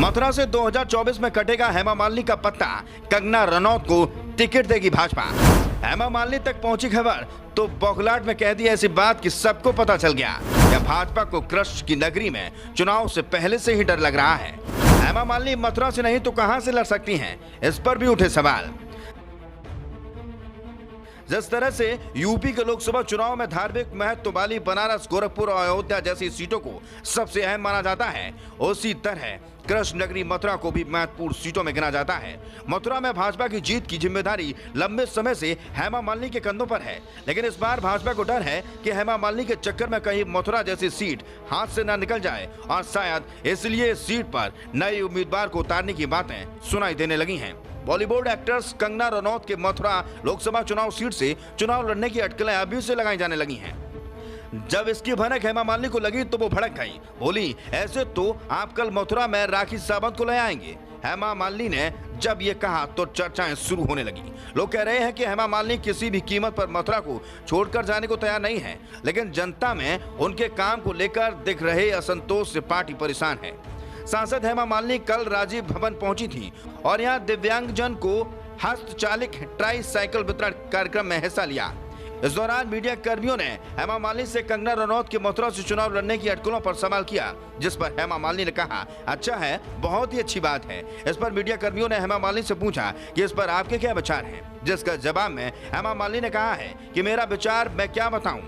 मथुरा से 2024 में कटेगा हेमा मालिनी का पत्ता, कंगना रनौत को टिकट देगी भाजपा। हेमा मालिनी तक पहुंची खबर तो बौखलाहट में कह दी ऐसी बात कि सबको पता चल गया कि भाजपा को कृष्ण की नगरी में चुनाव से पहले से ही डर लग रहा है। हेमा मालिनी मथुरा से नहीं तो कहां से लड़ सकती हैं, इस पर भी उठे सवाल। जिस तरह से यूपी के लोकसभा चुनाव में धार्मिक महत्व वाली बनारस, गोरखपुर और अयोध्या जैसी सीटों को सबसे अहम माना जाता है, उसी तरह कृष्ण नगरी मथुरा को भी महत्वपूर्ण सीटों में गिना जाता है। मथुरा में भाजपा की जीत की जिम्मेदारी लंबे समय से हेमा मालिनी के कंधों पर है, लेकिन इस बार भाजपा को डर है कि हेमा मालिनी के चक्कर में कहीं मथुरा जैसी सीट हाथ से न निकल जाए और शायद इसलिए इस सीट पर नए उम्मीदवार को उतारने की बातें सुनाई देने लगी हैं। बॉलीवुड एक्ट्रेस कंगना रनौत के मथुरा लोकसभा चुनाव सीट से चुनाव लड़ने की अटकलें अभी से लगाई जाने लगी हैं। जब इसकी भनक हेमा मालिनी को लगी तो वो भड़क गई, बोली ऐसे तो आप कल मथुरा में राखी सावंत को ले आएंगे। हेमा मालिनी ने जब ये कहा तो चर्चाएं शुरू होने लगी। लोग कह रहे हैं कि हेमा मालिनी किसी भी कीमत पर मथुरा को छोड़कर जाने को तैयार नहीं है, लेकिन जनता में उनके काम को लेकर दिख रहे असंतोष से पार्टी परेशान है। सांसद हेमा मालिनी कल राजीव भवन पहुंची थी और यहां दिव्यांगजन को हस्तचालित ट्राई साइकिल वितरण कार्यक्रम में हिस्सा लिया। इस दौरान मीडिया कर्मियों ने हेमा मालिनी से कंगना रनौत के मथुरा से चुनाव लड़ने की अटकलों पर सवाल किया, जिस पर हेमा मालिनी ने कहा अच्छा है, बहुत ही अच्छी बात है। इस पर मीडिया कर्मियों ने हेमा मालिनी से पूछा कि इस पर आपके क्या विचार हैं, जिसका जवाब में हेमा मालिनी ने कहा है कि मेरा विचार मैं क्या बताऊं,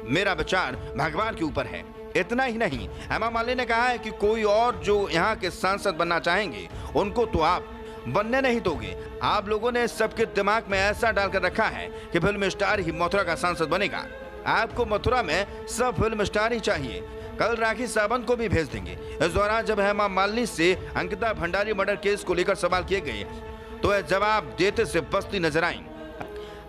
मेरा विचार भगवान के ऊपर है। इतना ही नहीं, हेमा मालिनी ने कहा है कि कोई और जो यहाँ के सांसद बनना चाहेंगे उनको तो आप बनने नहीं दोगे। आप लोगों ने सबके दिमाग में ऐसा डालकर रखा है कि फिल्म स्टार ही मथुरा का सांसद बनेगा। आपको मथुरा में सब फिल्म स्टार ही चाहिए। कल राखी सावंत को भी भेज देंगे। इस दौरान जब हेमा मालिनी से अंकिता भंडारी मर्डर केस को लेकर सवाल किए गए तो वह जवाब देते से बचती नजर आई।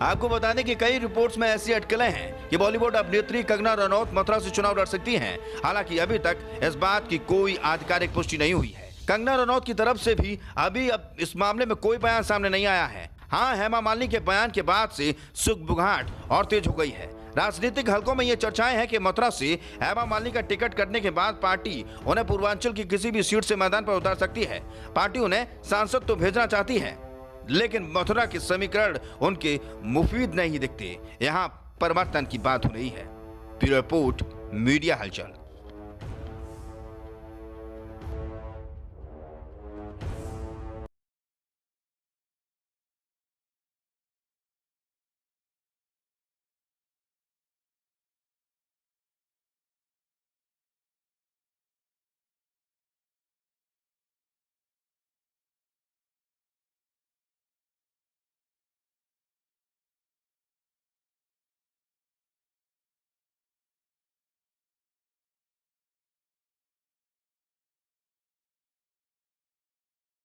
आपको बता दें कि कई रिपोर्ट्स में ऐसी अटकलें हैं कि बॉलीवुड अभिनेत्री कंगना रनौत मथुरा से चुनाव लड़ सकती हैं। हालांकि अभी तक इस बात की कोई आधिकारिक पुष्टि नहीं हुई है। कंगना रनौत की तरफ से भी अभी अब इस मामले में कोई बयान सामने नहीं आया है। हाँ, हेमा मालिनी के बयान के बाद से सुगबुगाहट और तेज हो गई है। राजनीतिक हलकों में ये चर्चाएं हैं कि मथुरा से हेमा मालिनी का टिकट कटने के बाद पार्टी उन्हें पूर्वांचल की किसी भी सीट से मैदान पर उतार सकती है। पार्टी उन्हें सांसद तो भेजना चाहती है, लेकिन मथुरा के समीकरण उनके मुफीद नहीं दिखते। यहाँ परिवर्तन की बात हो रही है। ब्यूरो रिपोर्ट, मीडिया हलचल।